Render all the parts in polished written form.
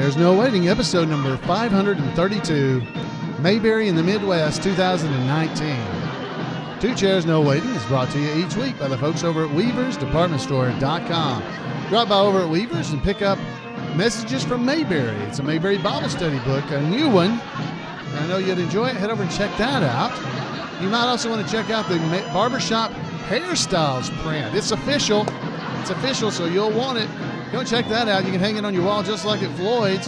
Chairs No Waiting, episode number 532, Mayberry in the Midwest, 2019. Two Chairs No Waiting is brought to you each week by the folks over at weaversdepartmentstore.com. Drop by over at Weavers and pick up Messages from Mayberry. It's a Mayberry Bible study book, a new one. I know you'd enjoy it. Head over and check that out. You might also want to check out the Barbershop Hairstyles print. It's official. So you'll want it. Go check that out. You can hang it on your wall just like at Floyd's.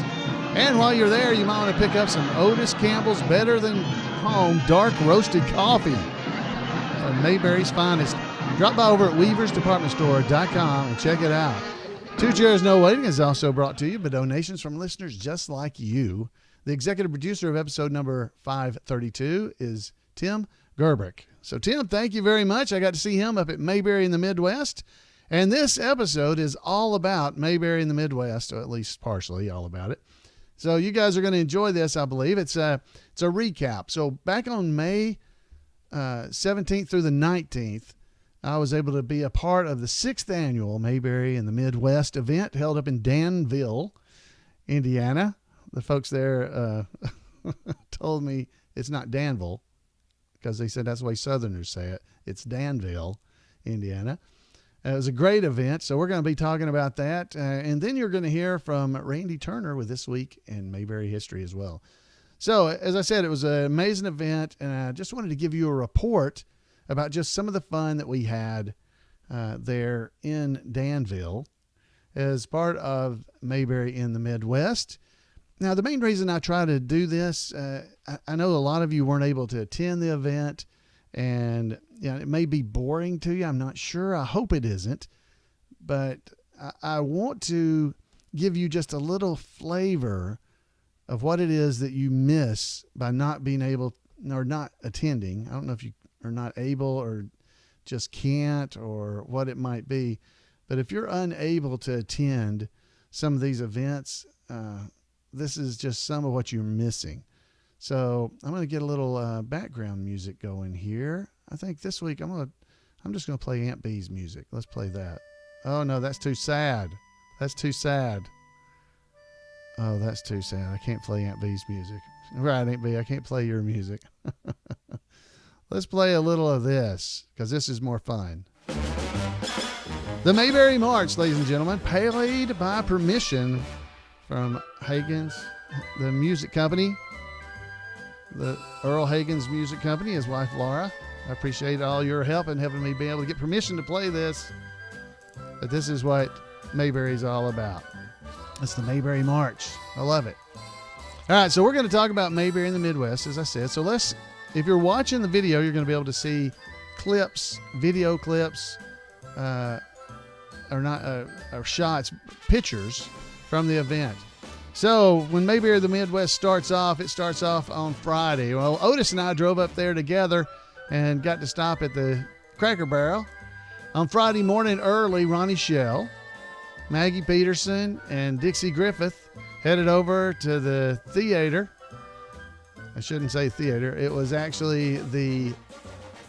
And while you're there, you might want to pick up some Otis Campbell's Better Than Home dark roasted coffee. Mayberry's finest. Drop by over at weaversdepartmentstore.com and check it out. Two Chairs No Waiting is also brought to you by donations from listeners just like you. The executive producer of episode number 532 is Tim Gerbrick. So, Tim, thank you very much. I got to see him up at Mayberry in the Midwest. And this episode is all about Mayberry in the Midwest, or at least partially all about it. So you guys are going to enjoy this, I believe. It's a recap. So back on May 17th through the 19th, I was able to be a part of the 6th annual Mayberry in the Midwest event held up in Danville, Indiana. The folks there told me it's not Danville because they said that's the way Southerners say it. It's Danville, Indiana. It was a great event, so we're going to be talking about that. And then you're going to hear from Randy Turner with This Week in Mayberry History as well. So, as I said, it was an amazing event, and I just wanted to give you a report about just some of the fun that we had there in Danville as part of Mayberry in the Midwest. Now, the main reason I try to do this, I know a lot of you weren't able to attend the event, and it may be boring to you. I'm not sure. I hope it isn't. But I want to give you just a little flavor of what it is that you miss by not being able or not attending. I don't know if you are not able or just can't or what it might be. But if you're unable to attend some of these events, this is just some of what you're missing. So I'm going to get a little background music going here. I think this week I'm just going to play Aunt B's music. Let's play that. Oh no, that's too sad. That's too sad. Oh, that's too sad. I can't play Aunt B's music. Right, Aunt B, I can't play your music. Let's play a little of this because this is more fun. The Mayberry March, ladies and gentlemen, played by permission from Hagen's, the music company. The Earl Hagen's Music Company, his wife Laura. I appreciate all your help in helping me be able to get permission to play this. But this is what Mayberry's all about. It's the Mayberry March. I love it. All right, so we're going to talk about Mayberry in the Midwest, as I said. So if you're watching the video, you're going to be able to see video clips, or shots, pictures from the event. So when Mayberry of the Midwest starts off, it starts off on Friday. Well, Otis and I drove up there together and got to stop at the Cracker Barrel. On Friday morning early, Ronnie Shell, Maggie Peterson, and Dixie Griffith headed over to the theater. I shouldn't say theater. It was actually the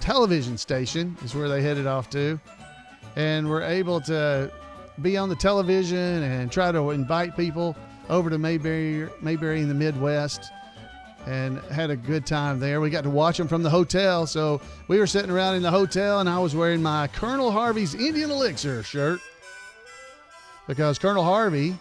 television station is where they headed off to. And were able to be on the television and try to invite people over to Mayberry in the Midwest, and had a good time there. We got to watch them from the hotel. So we were sitting around in the hotel, and I was wearing my Colonel Harvey's Indian Elixir shirt because Colonel Harvey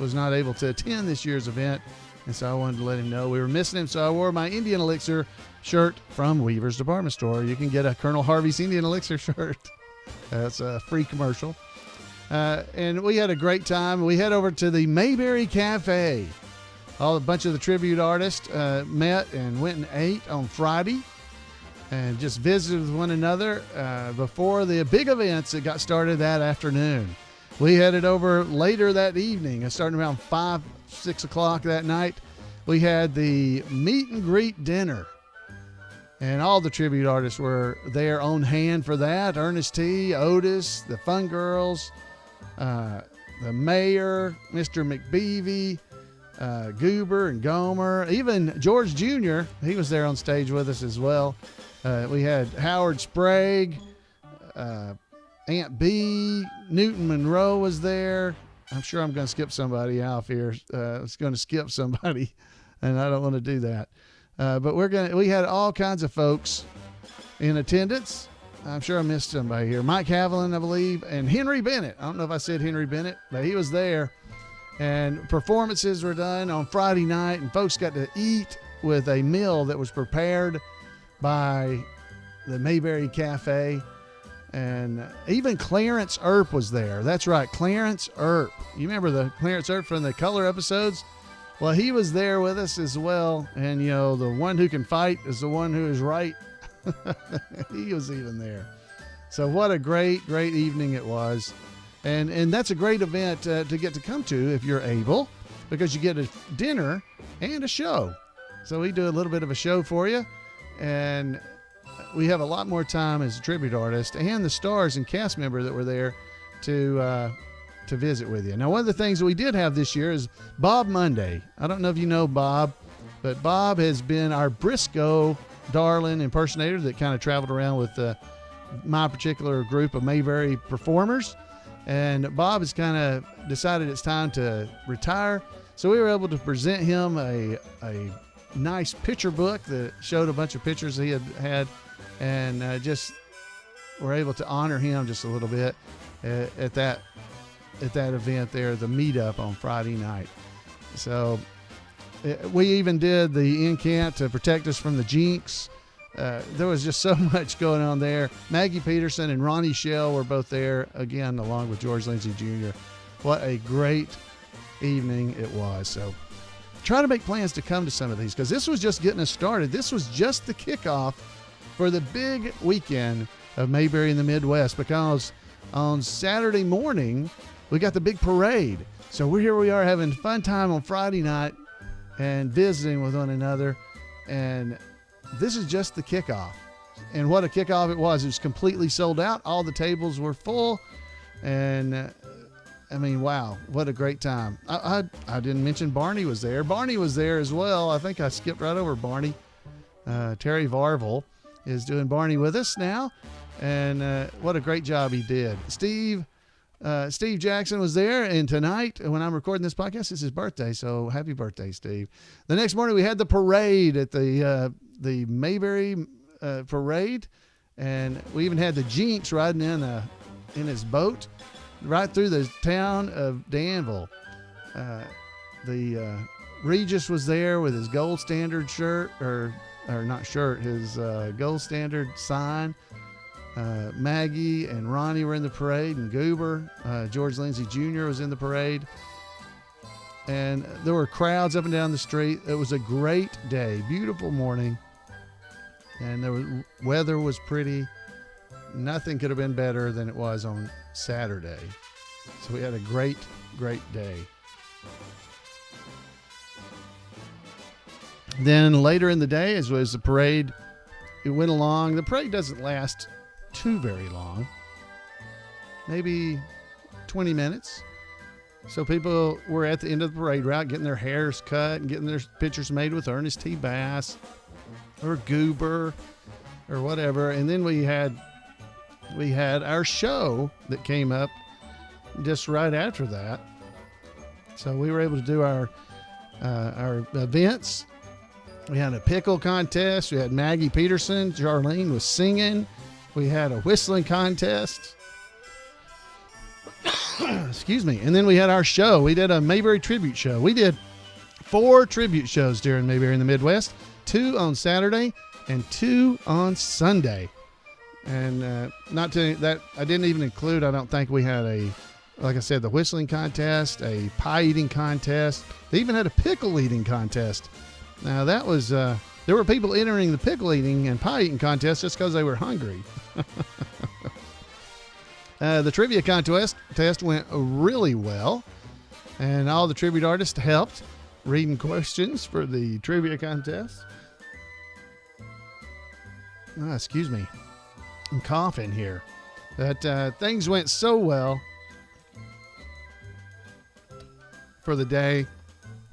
was not able to attend this year's event. And so I wanted to let him know we were missing him. So I wore my Indian Elixir shirt from Weaver's Department Store. You can get a Colonel Harvey's Indian Elixir shirt. That's a free commercial. And we had a great time. We head over to the Mayberry Cafe. A bunch of the tribute artists met and went and ate on Friday and just visited with one another before the big events that got started that afternoon. We headed over later that evening, starting around 5, 6 o'clock that night. We had the meet and greet dinner. And all the tribute artists were there on hand for that. Ernest T., Otis, the Fun Girls, the mayor, Mr. McBeevy, Goober and Gomer, even George Jr., he was there on stage with us as well. We had Howard Sprague, Aunt B, Newton Monroe was there, I'm sure I'm going to skip somebody out here. It's going to skip somebody, and I don't want to do that. But we had all kinds of folks in attendance. I'm sure I missed somebody here. Mike Haviland, I believe, and Henry Bennett. I don't know if I said Henry Bennett, but he was there. And performances were done on Friday night, and folks got to eat with a meal that was prepared by the Mayberry Cafe. And even Clarence Earp was there. That's right, Clarence Earp. You remember the Clarence Earp from the Color episodes? Well, he was there with us as well. And, the one who can fight is the one who is right. He was even there. So what a great, great evening it was. And that's a great event to get to come to if you're able, because you get a dinner and a show. So we do a little bit of a show for you, and we have a lot more time as a tribute artist and the stars and cast member that were there to visit with you. Now, one of the things that we did have this year is Bob Monday. I don't know if you know Bob, but Bob has been our Briscoe Darling impersonator that kind of traveled around with my particular group of Mayberry performers. And Bob has kind of decided it's time to retire. So we were able to present him a nice picture book that showed a bunch of pictures he had, and just were able to honor him just a little bit at that event there, the meetup on Friday night. So we even did the incant to protect us from the jinx. There was just so much going on there. Maggie Peterson and Ronnie Shell were both there again, along with George Lindsay Jr. What a great evening it was. So try to make plans to come to some of these, because this was just getting us started. This was just the kickoff for the big weekend of Mayberry in the Midwest, because on Saturday morning we got the big parade. So we are having fun time on Friday night and visiting with one another, and this is just the kickoff. And what a kickoff it was. It was completely sold out. All the tables were full. And, wow, what a great time. I didn't mention Barney was there. Barney was there as well. I think I skipped right over Barney. Terry Varvel is doing Barney with us now. And what a great job he did. Steve Jackson was there, and tonight, when I'm recording this podcast, it's his birthday, so happy birthday, Steve. The next morning, we had the parade at the Mayberry parade, and we even had the Jinx riding in his boat right through the town of Danville. The Regis was there with his gold standard shirt, or not shirt, his gold standard sign. Maggie and Ronnie were in the parade, and Goober. George Lindsay Jr. was in the parade. And there were crowds up and down the street. It was a great day, beautiful morning. And weather was pretty. Nothing could have been better than it was on Saturday. So we had a great, great day. Then later in the day, as was the parade, it went along. The parade doesn't last too very long, maybe 20 minutes. So people were at the end of the parade route getting their hairs cut and getting their pictures made with Ernest T. Bass or Goober or whatever. And then we had our show that came up just right after that. So we were able to do our events. We had a pickle contest. We had Maggie Peterson. Charlene was singing. We had a whistling contest. Excuse me. And then we had our show. We did a Mayberry tribute show. We did 4 tribute shows during Mayberry in the Midwest, 2 on Saturday and 2 on Sunday. And not to that, I didn't even include, I don't think we had like I said, the whistling contest, a pie eating contest. They even had a pickle eating contest. Now that was, there were people entering the pickle eating and pie eating contest just because they were hungry. The trivia contest went really well, and all the tribute artists helped reading questions for the trivia contest. Excuse me. I'm coughing here. But things went so well for the day.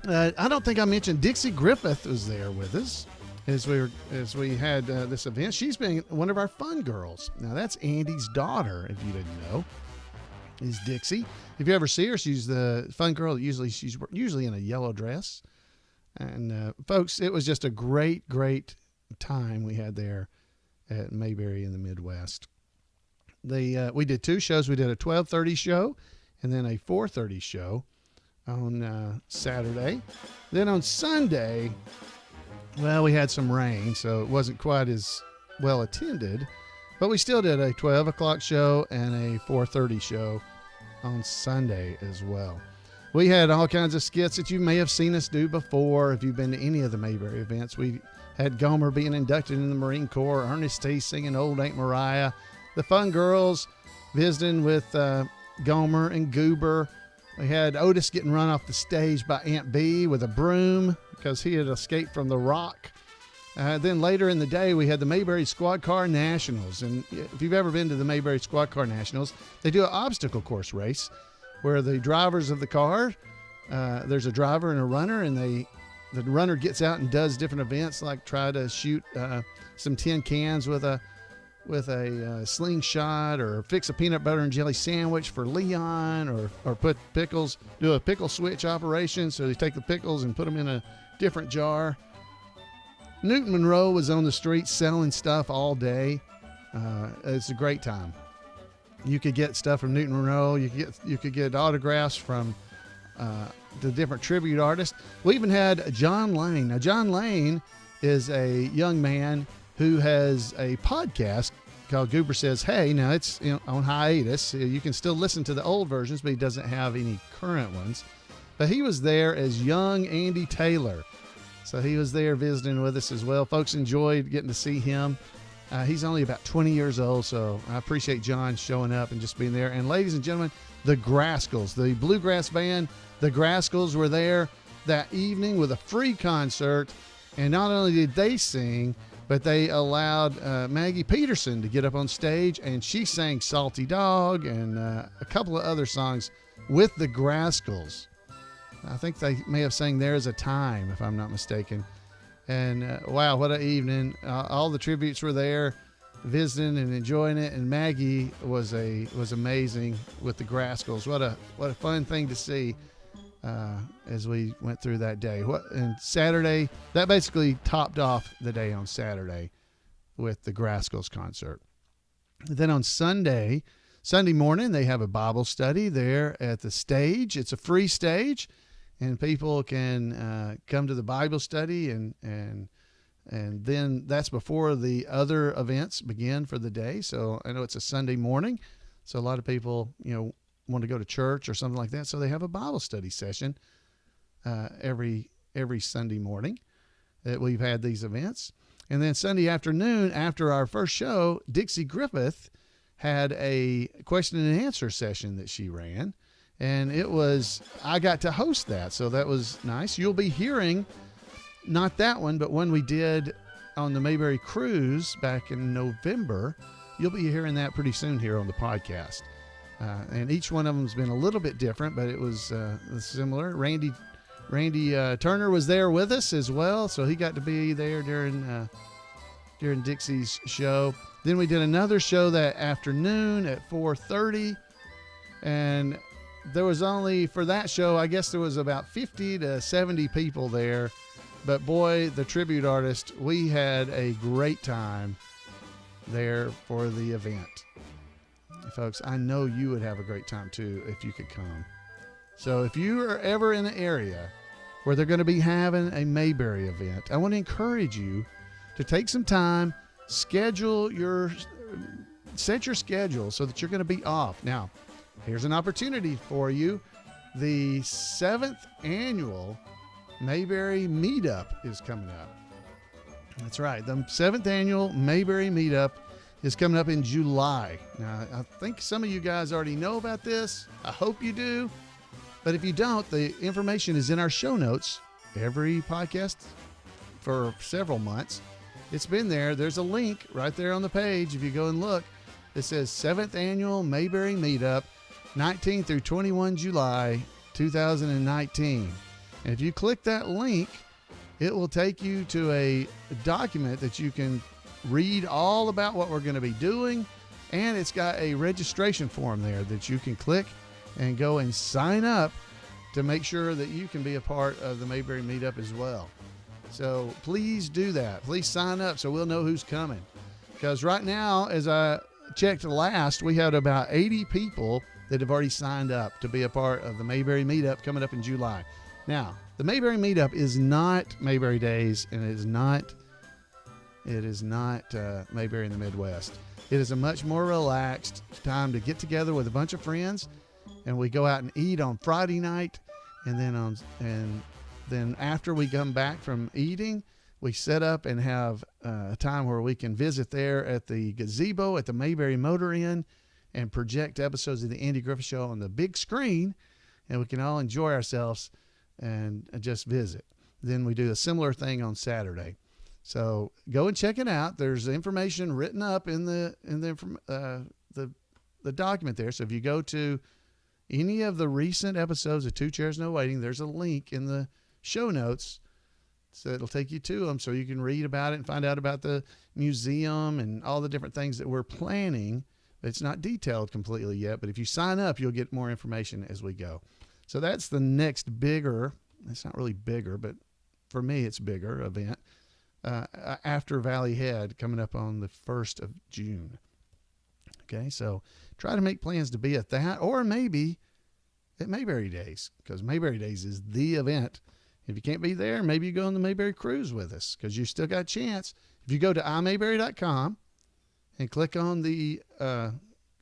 I don't think I mentioned Dixie Griffith was there with us as we had this event. She's been one of our fun girls. Now that's Andy's daughter, if you didn't know. is Dixie. If you ever see her, she's the fun girl. She's usually in a yellow dress. And folks, it was just a great time we had there at Mayberry in the Midwest. We did two shows. We did a 12:30 show and then a 4:30 show on Saturday. Then on Sunday, well, we had some rain, so it wasn't quite as well attended, but we still did a 12 o'clock show and a 4:30 show on Sunday as well. We had all kinds of skits that you may have seen us do before. If you've been to any of the Mayberry events, we had Gomer being inducted in the Marine Corps, Ernest T. singing Old Aunt Mariah, the fun girls visiting with Gomer and Goober. We had Otis getting run off the stage by Aunt B with a broom because he had escaped from the rock. Then later in the day, we had the Mayberry Squad Car Nationals. And if you've ever been to the Mayberry Squad Car Nationals, they do an obstacle course race where the drivers of the car, there's a driver and a runner, and the runner gets out and does different events like try to shoot some tin cans with a slingshot, or fix a peanut butter and jelly sandwich for Leon, or put pickles, do a pickle switch operation. So they take the pickles and put them in a different jar. Newton Monroe was on the street selling stuff all day. It's a great time. You could get stuff from Newton Monroe. You could get autographs from the different tribute artists. We even had John Lane. Now, John Lane is a young man who has a podcast called Goober Says Hey. Now, it's on hiatus. You can still listen to the old versions, but he doesn't have any current ones. But he was there as young Andy Taylor. So he was there visiting with us as well. Folks enjoyed getting to see him. He's only about 20 years old, so I appreciate John showing up and just being there. And ladies and gentlemen, the Grascals, the bluegrass band, the Grascals were there that evening with a free concert. And not only did they sing, but they allowed Maggie Peterson to get up on stage, and she sang Salty Dog and a couple of other songs with the Grascals. I think they may have sang There's a Time, if I'm not mistaken. And wow, what an evening. All the tributes were there visiting and enjoying it. And Maggie was amazing with the Grascals. What a fun thing to see as we went through that day. And Saturday, that basically topped off the day on Saturday with the Grascals concert. Then on Sunday morning, they have a Bible study there at the stage. It's a free stage. And people can come to the Bible study, and then that's before the other events begin for the day. So I know it's a Sunday morning, so a lot of people want to go to church or something like that. So they have a Bible study session every Sunday morning that we've had these events. And then Sunday afternoon, after our first show, Dixie Griffith had a question and answer session that she ran. And I got to host that, so that was nice. You'll be hearing, not that one, but one we did on the Mayberry Cruise back in November. You'll be hearing that pretty soon here on the podcast. And each one of them has been a little bit different, but it was similar. Randy Turner was there with us as well, so he got to be there during Dixie's show. Then we did another show that afternoon at 4:30, and there was only, for that show, I guess there was about 50 to 70 people there. But boy, the tribute artist, we had a great time there for the event. Folks, I know you would have a great time too if you could come. So if you are ever in an area where they're going to be having a Mayberry event, I want to encourage you to take some time, set your schedule so that you're going to be off. Now, here's an opportunity for you. The 7th annual Mayberry Meetup is coming up. That's right. The 7th annual Mayberry Meetup is coming up in July. Now, I think some of you guys already know about this. I hope you do. But if you don't, the information is in our show notes. Every podcast for several months, it's been there. There's a link right there on the page. If you go and look, it says 7th annual Mayberry Meetup, 19 through 21 July 2019. And if you click that link, it will take you to a document that you can read all about what we're going to be doing, And it's got a registration form there that you can click and go and sign up to make sure that you can be a part of the Mayberry meetup as well. So please do that. Please sign up so we'll know who's coming. Because right now, as I checked last, we had about 80 people that have already signed up to be a part of the Mayberry meetup coming up in July. Now, the Mayberry meetup is not Mayberry Days, and it is not Mayberry in the Midwest. It is a much more relaxed time to get together with a bunch of friends, and we go out and eat on Friday night, and then after we come back from eating, we set up and have a time where we can visit there at the gazebo at the Mayberry Motor Inn and project episodes of the Andy Griffith Show on the big screen, and we can all enjoy ourselves and just visit. Then we do a similar thing on Saturday. So go and check it out. There's information written up in the document there. So if you go to any of the recent episodes of Two Chairs No Waiting, there's a link in the show notes. So it'll take you to them so you can read about it and find out about the museum and all the different things that we're planning. It's not detailed completely yet, but if you sign up, you'll get more information as we go. So that's the next bigger, it's not really bigger, but for me it's bigger event after Valley Head coming up on the 1st of June. Okay, so try to make plans to be at that or maybe at Mayberry Days, because Mayberry Days is the event. If you can't be there, maybe you go on the Mayberry cruise with us because you still got a chance. If you go to imayberry.com and click on the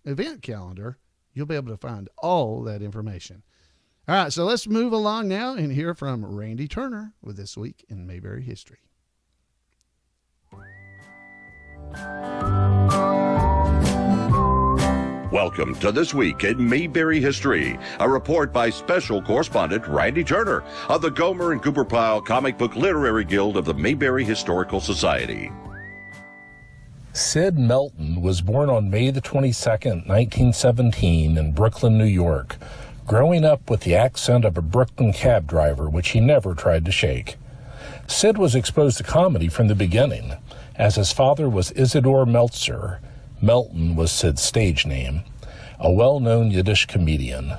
event calendar, you'll be able to find all that information. All right, so let's move along now and hear from Randy Turner with This Week in Mayberry History. Welcome to This Week in Mayberry History, a report by special correspondent Randy Turner of the Gomer and Cooper Pyle Comic Book Literary Guild of the Mayberry Historical Society. Sid Melton was born on May the 22nd, 1917 in Brooklyn, New York, growing up with the accent of a Brooklyn cab driver, which he never tried to shake. Sid was exposed to comedy from the beginning, as his father was Isidor Meltzer. Melton was Sid's stage name, a well-known Yiddish comedian.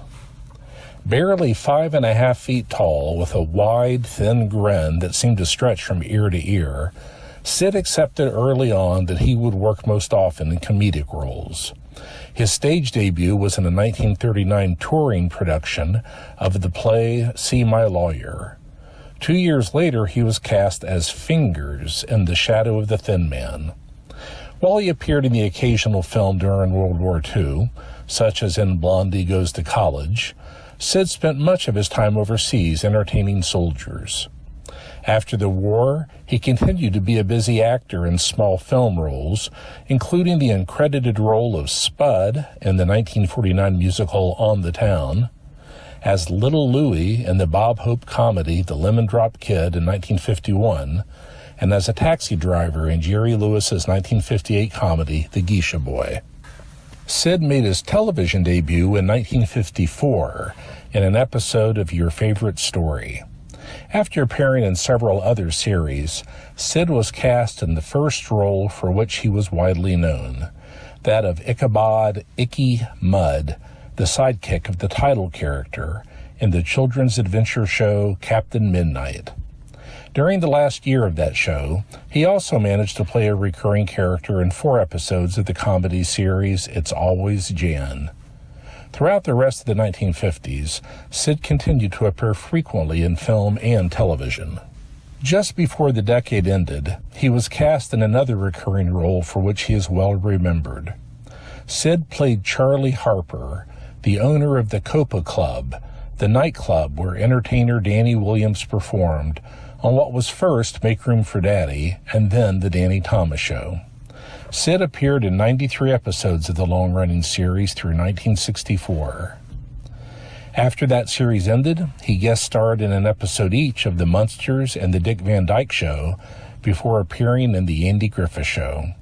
Barely 5.5 feet tall, with a wide, thin grin that seemed to stretch from ear to ear, Sid accepted early on that he would work most often in comedic roles. His stage debut was in a 1939 touring production of the play See My Lawyer. 2 years later, he was cast as Fingers in The Shadow of the Thin Man. While he appeared in the occasional film during World War II, such as in Blondie Goes to College, Sid spent much of his time overseas entertaining soldiers. After the war, he continued to be a busy actor in small film roles, including the uncredited role of Spud in the 1949 musical On the Town, as Little Louie in the Bob Hope comedy The Lemon Drop Kid in 1951, and as a taxi driver in Jerry Lewis's 1958 comedy, The Geisha Boy. Sid made his television debut in 1954 in an episode of Your Favorite Story. After appearing in several other series, Sid was cast in the first role for which he was widely known, that of Ichabod Icky Mudd, the sidekick of the title character, in the children's adventure show Captain Midnight. During the last year of that show, he also managed to play a recurring character in 4 episodes of the comedy series It's Always Jan. Throughout the rest of the 1950s, Sid continued to appear frequently in film and television. Just before the decade ended, he was cast in another recurring role for which he is well remembered. Sid played Charlie Harper, the owner of the Copa Club, the nightclub where entertainer Danny Williams performed on what was first Make Room for Daddy and then The Danny Thomas Show. Sid appeared in 93 episodes of the long-running series through 1964. After that series ended, he guest starred in an episode each of The Munsters and The Dick Van Dyke Show before appearing in The Andy Griffith Show.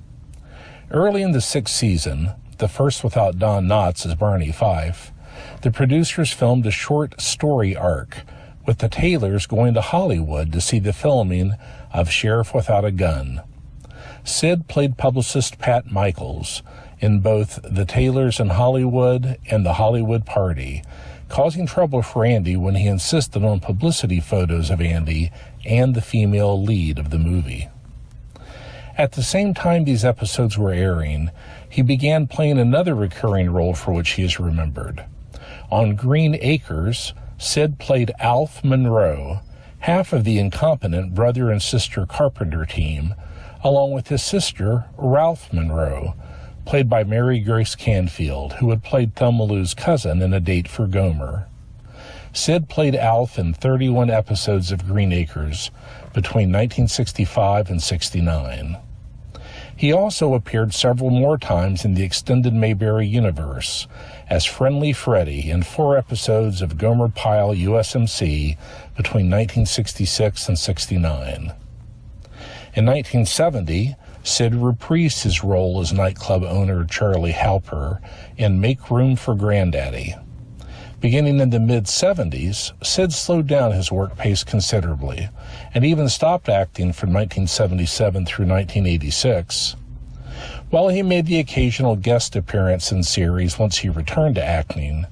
Early in the 6th season, the first without Don Knotts as Barney Fife, the producers filmed a short story arc with the Taylors going to Hollywood to see the filming of Sheriff Without a Gun. Sid played publicist Pat Michaels, in both The Taylors in Hollywood and The Hollywood Party, causing trouble for Andy when he insisted on publicity photos of Andy and the female lead of the movie. At the same time these episodes were airing, he began playing another recurring role for which he is remembered. On Green Acres, Sid played Alf Monroe, half of the incompetent brother and sister Carpenter team, along with his sister, Ralph Monroe, played by Mary Grace Canfield, who had played Thelma Lou's cousin in A Date for Gomer. Sid played Alf in 31 episodes of Green Acres between 1965 and 69. He also appeared several more times in the extended Mayberry universe as Friendly Freddy in 4 episodes of Gomer Pyle USMC between 1966 and 69. In 1970, Sid reprised his role as nightclub owner Charlie Halper in Make Room for Granddaddy. Beginning in the mid-70s, Sid slowed down his work pace considerably and even stopped acting from 1977 through 1986. While he made the occasional guest appearance in series once he returned to acting,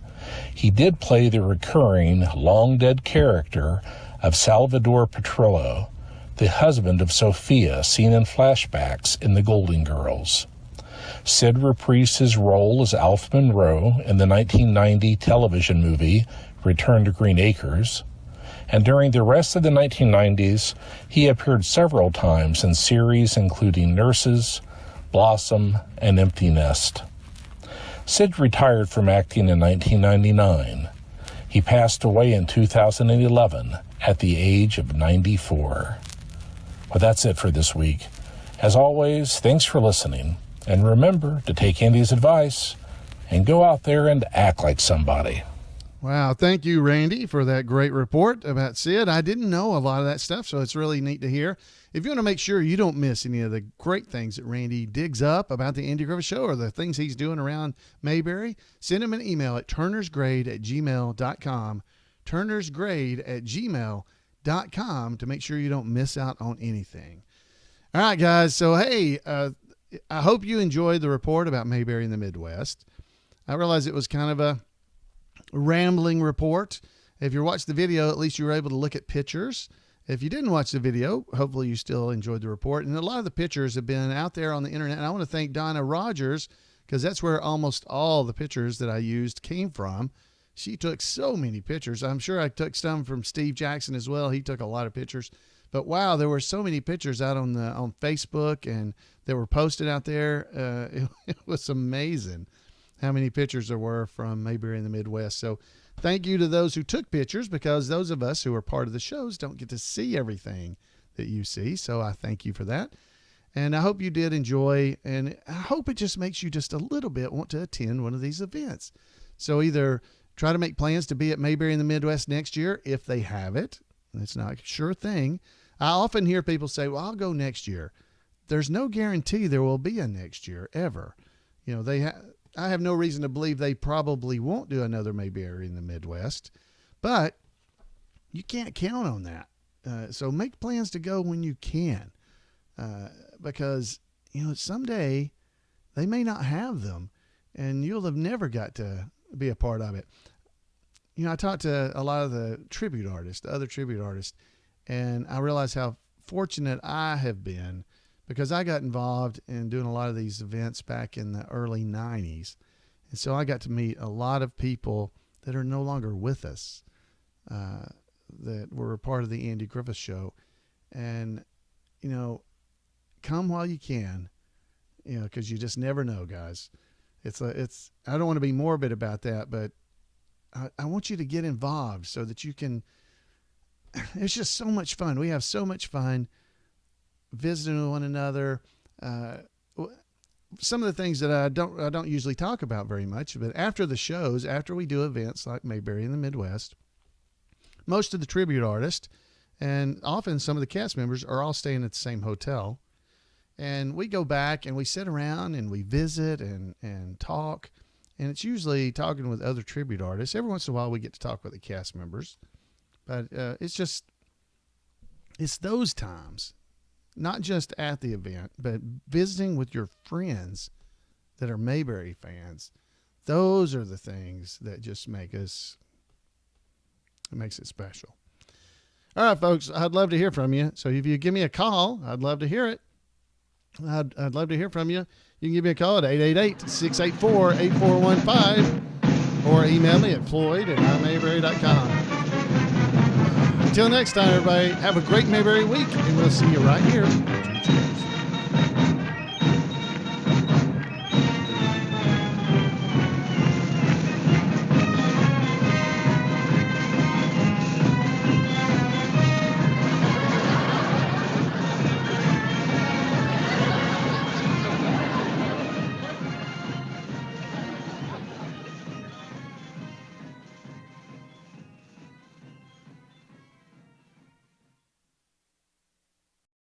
he did play the recurring, long-dead character of Salvador Petrillo, the husband of Sophia, seen in flashbacks in The Golden Girls. Sid reprised his role as Alf Monroe in the 1990 television movie Return to Green Acres, and during the rest of the 1990s, he appeared several times in series including Nurses, Blossom, and Empty Nest. Sid retired from acting in 1999. He passed away in 2011 at the age of 94. Well, that's it for this week. As always, thanks for listening. And remember to take Andy's advice and go out there and act like somebody. Wow. Thank you, Randy, for that great report about Sid. I didn't know a lot of that stuff, so it's really neat to hear. If you want to make sure you don't miss any of the great things that Randy digs up about the Andy Griffith Show or the things he's doing around Mayberry, send him an email at turnersgrade@gmail.com, turnersgrade@gmail.com, to make sure you don't miss out on anything. All right, guys. So, hey, I hope you enjoyed the report about Mayberry in the Midwest. I realize it was kind of a rambling report. If you watched the video, at least you were able to look at pictures. If you didn't watch the video, hopefully you still enjoyed the report. And a lot of the pictures have been out there on the internet. And I want to thank Donna Rogers, because that's where almost all the pictures that I used came from. She took so many pictures. I'm sure I took some from Steve Jackson as well. He took a lot of pictures. But wow, there were so many pictures out on Facebook and that were posted out there. It was amazing how many pictures there were from Mayberry in the Midwest. So thank you to those who took pictures, because those of us who are part of the shows don't get to see everything that you see. So I thank you for that. And I hope you did enjoy, and I hope it just makes you just a little bit want to attend one of these events. So either try to make plans to be at Mayberry in the Midwest next year if they have it. It's not a sure thing. I often hear people say, well, I'll go next year. There's no guarantee there will be a next year ever. You know, I have no reason to believe they probably won't do another Mayberry in the Midwest, but you can't count on that. So make plans to go when you can, because, you know, someday they may not have them and you'll have never got to be a part of it. You know, I talked to a lot of the tribute artists, the other tribute artists, and I realized how fortunate I have been, because I got involved in doing a lot of these events back in the early 90s. And so I got to meet a lot of people that are no longer with us, that were a part of the Andy Griffith Show. And, you know, come while you can, you know, because you just never know, guys. I don't want to be morbid about that, but I want you to get involved so that you can. It's just so much fun. We have so much fun visiting with one another. Some of the things that I don't usually talk about very much, but after the shows, after we do events like Mayberry in the Midwest, most of the tribute artists and often some of the cast members are all staying at the same hotel. And we go back and we sit around and we visit and talk. And it's usually talking with other tribute artists. Every once in a while we get to talk with the cast members. But it's those times, not just at the event, but visiting with your friends, that are Mayberry fans. Those are the things that just makes it special. All right, folks, I'd love to hear from you. So if you give me a call, I'd love to hear it. I'd love to hear from you. You can give me a call at 888-684-8415 or email me at floyd@imayberry.com. Until next time, everybody, have a great Mayberry week, and we'll see you right here.